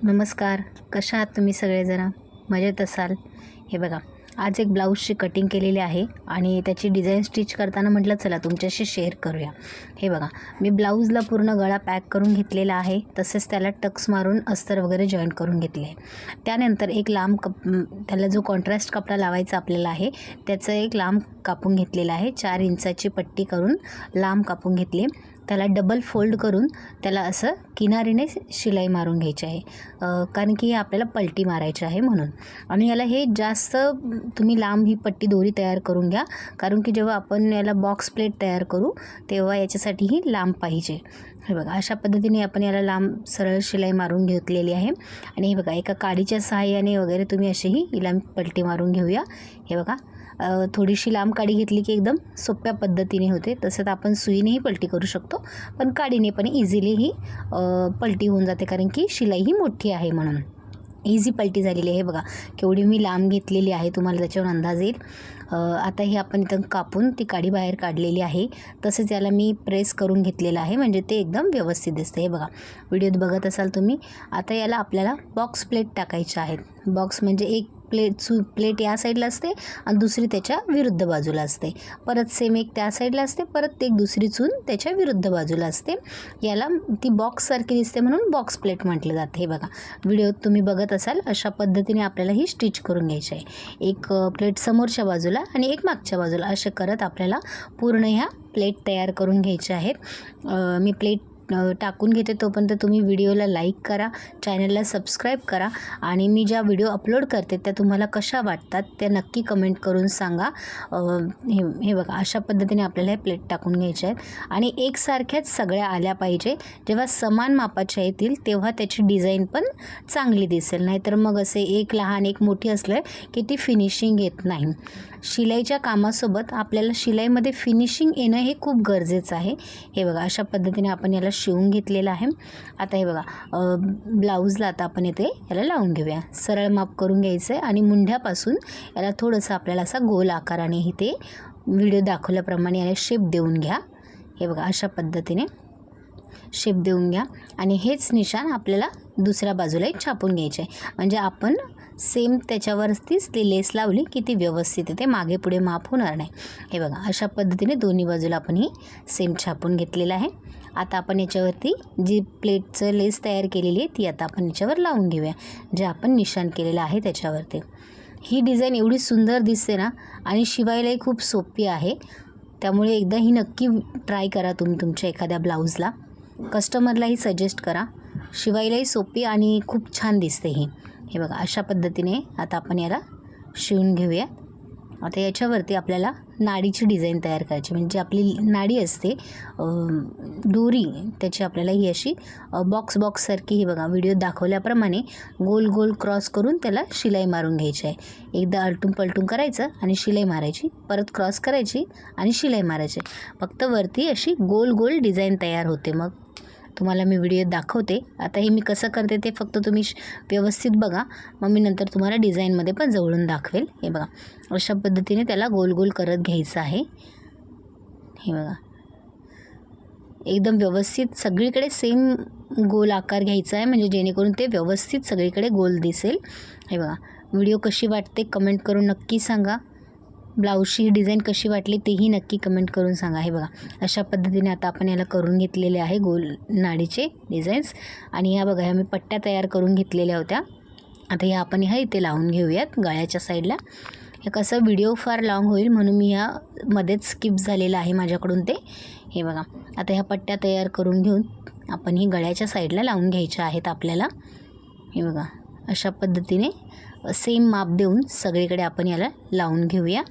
नमस्कार, कशा आहात तुम्ही सगळेजण? मजेत असाल? हे बघा, आज एक ब्लाऊजची कटिंग केलेली आहे आणि त्याची डिझाईन स्टिच करताना म्हटलं चला तुमच्याशी शेअर करूया. हे बघा, मी ब्लाऊजला पूर्ण गळा पॅक करून घेतलेला आहे, तसेच त्याला टक्स मारून अस्तर वगैरे जॉईंट करून घेतले आहे. त्यानंतर एक लांब त्याला जो कॉन्ट्रास्ट कपडा लावायचा आपल्याला आहे त्याचं एक लांब कापून घेतलेला आहे. 4 इंचाची पट्टी करून लांब कापून घेतली. त्याला डबल फोल्ड करून त्याला असं किनारीने शिलाई मारून घ्यायची आहे, कारण की आपल्याला पलटी मारायची आहे म्हणून. आणि याला हे जास्त तुम्ही लांब ही पट्टी दोरी तयार करून घ्या, कारण की जेव्हा आपण याला बॉक्स प्लेट तयार करू तेव्हा याच्यासाठी ही लांब पाहिजे. हे बघा, अशा पद्धतीने आपण याला लांब सरळ शिलाई मारून घेतलेली आहे. आणि हे बघा, एका काडीच्या सहाय्याने वगैरे तुम्ही अशीही हिला पलटी मारून घेऊया. हे बघा, थोडीशी लांब काडी घेतली की एकदम सोप्या पद्धतीने होते. तसंच आपण सुईनेही पलटी करू शकतो, पण काडीने पण इझिली ही पलटी होऊन जाते, कारण की शिलाई ही मोठी आहे म्हणून इझी पलटी झालेली आहे. बघा केवढी मी लांब घेतलेली आहे, तुम्हाला त्याच्यावर अंदाज येईल. आता हे आपण इथं कापून ती काडी बाहेर काढलेली आहे. तसेच याला मी प्रेस करून घेतलेलं आहे, म्हणजे ते एकदम व्यवस्थित दिसते. हे बघा, व्हिडिओत बघत असाल तुम्ही. आता याला आपल्याला बॉक्स प्लेट टाकायच्या आहेत. बॉक्स म्हणजे एक प्लेट या साईडला असते आणि दुसरी त्याच्या विरुद्ध बाजूला असते. परत सेम एक त्या साईडला असते, परत एक दुसरी चून त्याच्या विरुद्ध बाजूला असते. याला ती बॉक्ससारखी दिसते म्हणून बॉक्स प्लेट म्हटलं जातं. हे बघा, व्हिडिओत तुम्ही बघत असाल अशा पद्धतीने आपल्याला ही स्टिच करून घ्यायची आहे. एक प्लेट समोरच्या बाजूला आणि एक मागच्या बाजूला असे करत आपल्याला पूर्ण ह्या प्लेट तयार करून घ्यायच्या आहेत. मी प्लेट टाकून घेते, तोपर्यंत तुम्ही व्हिडिओला लाईक करा, चॅनलला सबस्क्राईब करा आणि मी ज्या व्हिडिओ अपलोड करते त्या तुम्हाला कशा वाटतात त्या नक्की कमेंट करून सांगा. हे बघा, अशा पद्धतीने आपल्याला हे प्लेट टाकून घ्यायचे आहेत आणि एकसारख्याच सगळ्या आल्या पाहिजे. जेव्हा समान मापाच्या येतील तेव्हा त्याची डिझाईन पण चांगली दिसेल, नाहीतर मग असे एक लहान एक मोठी असलं की ती फिनिशिंग येत नाही. शिलाईच्या कामासोबत आपल्याला शिलाईमध्ये फिनिशिंग येणं हे खूप गरजेचं आहे. हे बघा, अशा पद्धतीने आपण याला शिवून घेतलेलं आहे. आता हे बघा, ब्लाऊजला आता आपण इथे याला लावून घेऊया. सरळ माप करून घ्यायचं आहे आणि मुंढ्यापासून याला थोडंसं आपल्याला असा गोल आकाराने इथे व्हिडिओ दाखवल्याप्रमाणे याला शेप देऊन घ्या. हे बघा, अशा पद्धतीने शेप देऊन घ्या आणि हेच निशाण आपल्याला दुसऱ्या बाजूलाही छापून घ्यायचे आहे, म्हणजे आपण सेम त्याच्यावरतीच ती लेस लावली की ती व्यवस्थित येते, मागे पुढे माप होणार नाही. हे बघा, अशा पद्धतीने दोन्ही बाजूला आपण ही सेम छापून घेतलेलं आहे. आता आपण याच्यावरती जी प्लेटचं लेस तयार केलेली आहे ती आता आपण याच्यावर लावून घेऊया, जे आपण निशाण केलेलं आहे त्याच्यावरती. ही डिझाईन एवढी सुंदर दिसते ना आणि शिवायलाही खूप सोपी आहे, त्यामुळे एकदा ही नक्की ट्राय करा तुम्ही तुमच्या एखाद्या ब्लाऊजला. कस्टमरलाही सजेस्ट करा. शिवायलाही सोपी आणि खूप छान दिसते ही. हे बघा, अशा पद्धतीने आता आपण याला शिवून घेऊया. आता याच्यावरती आपल्याला नाडीची डिझाईन तयार करायची, म्हणजे आपली नाडी असते दोरी, त्याची आपल्याला ही अशी बॉक्ससारखी ही बघा व्हिडिओ दाखवल्याप्रमाणे गोल गोल क्रॉस करून त्याला शिलाई मारून घ्यायची आहे. एकदा आलटून पलटून करायचं आणि शिलाई मारायची, परत क्रॉस करायची आणि शिलाई मारायची. फक्त वरती अशी गोल गोल डिझाईन तयार होते. मग तुम्हाला मी व्हिडिओ दाखवते. आता हे मी कसं करते ते फक्त तुम्ही व्यवस्थित बघा, मग मी नंतर तुम्हाला डिझाईनमध्ये पण जवळून दाखवेल. हे बघा, अशा पद्धतीने त्याला गोल गोल करत घ्यायचं आहे. हे बघा, एकदम व्यवस्थित सगळीकडे सेम गोल आकार घ्यायचा आहे, म्हणजे जेणेकरून ते व्यवस्थित सगळीकडे गोल दिसेल. हे बघा, व्हिडिओ कशी वाटते कमेंट करून नक्की सांगा. ब्लाऊजची ही डिझाईन कशी वाटली तेही नक्की कमेंट करून सांगा. हे बघा, अशा पद्धतीने आता आपण याला करून घेतलेले आहे गोल नाडीचे डिझाईन्स. आणि ह्या बघा, ह्या मी पट्ट्या तयार करून घेतलेल्या होत्या. आता ह्या आपण ह्या इथे लावून घेऊयात गळ्याच्या साईडला. हे कसं व्हिडिओ फार लाँग होईल म्हणून मी ह्या मध्येच स्किप झालेलं आहे माझ्याकडून ते. हे बघा, आता ह्या पट्ट्या तयार करून घेऊन आपण ही गळ्याच्या साईडला लावून घ्यायच्या आहेत आपल्याला. हे बघा, अशा पद्धतीने सेम माप देऊन सगळीकडे आपण याला लावून घेऊया.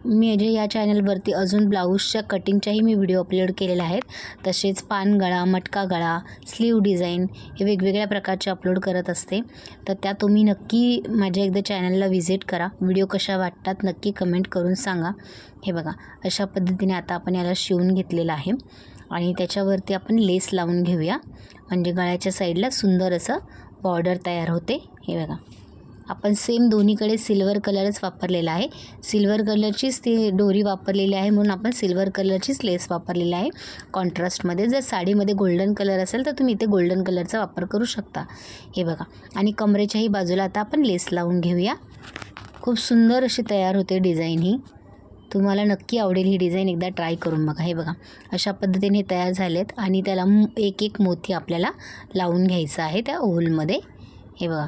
मी जे या चॅनलवरती अजून ब्लाऊजच्या कटिंगच्याही मी व्हिडिओ अपलोड केलेले आहेत. तसेच पान गळा, मटका गळा, स्लीव डिझाईन हे वेगवेगळ्या प्रकारचे अपलोड करत असते. तर त्या तुम्ही नक्की माझ्या एकदा चॅनलला व्हिजिट करा. व्हिडिओ कशा वाटतात नक्की कमेंट करून सांगा. हे बघा, अशा पद्धतीने आता आपण याला शिवून घेतलेलं आहे आणि त्याच्यावरती आपण लेस लावून घेऊया, म्हणजे गळ्याच्या साईडला सुंदर असं बॉर्डर तयार होते. हे बघा, आपण सेम दोन्हीकडे सिल्वर कलरच वापरलेला आहे. सिल्वर कलरचीच ती डोरी वापरलेली आहे म्हणून आपण सिल्वर कलरचीच लेस वापरलेली आहे कॉन्ट्रास्टमध्ये. जर साडीमध्ये गोल्डन कलर असेल तर तुम्ही इथे गोल्डन कलरचा वापर करू शकता. हे बघा, आणि कमरेच्याही बाजूला आता आपण लेस लावून घेऊया. खूप सुंदर अशी तयार होते डिझाईन ही. तुम्हाला नक्की आवडेल ही डिझाईन, एकदा ट्राय करून बघा. हे बघा, अशा पद्धतीने तयार झालेत आणि त्याला एक एक मोती आपल्याला लावून घ्यायचा आहे त्या ओहलमध्ये. हे बघा,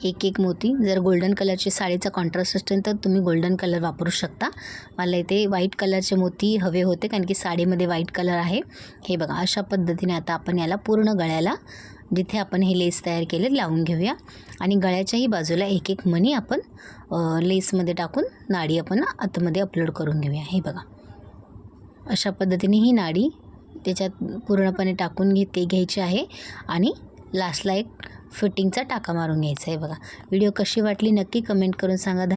एक एक मोती. जर गोल्डन कलरची साडीचा कॉन्ट्रास्ट असेल तर तुम्ही गोल्डन कलर वापरू शकता. मला इथे व्हाईट कलरचे मोती हवे होते कारण की साडीमध्ये व्हाईट कलर आहे. हे बघा, अशा पद्धतीने आता आपण याला पूर्ण गळ्याला जिथे आपण हे लेस तयार केले लावून घेऊया. आणि गळ्याच्याही बाजूला एक एक मणी आपण लेसमध्ये टाकून नाडी आपण आतमध्ये अपलोड करून घेऊया. हे बघा, अशा पद्धतीने ही नाडी त्याच्यात पूर्णपणे टाकून घ्यायची आहे आणि लास्टला एक फिटिंगचा टाका मारून घ्यायचा आहे. बघा, व्हिडिओ कशी वाटली नक्की कमेंट करून सांगा.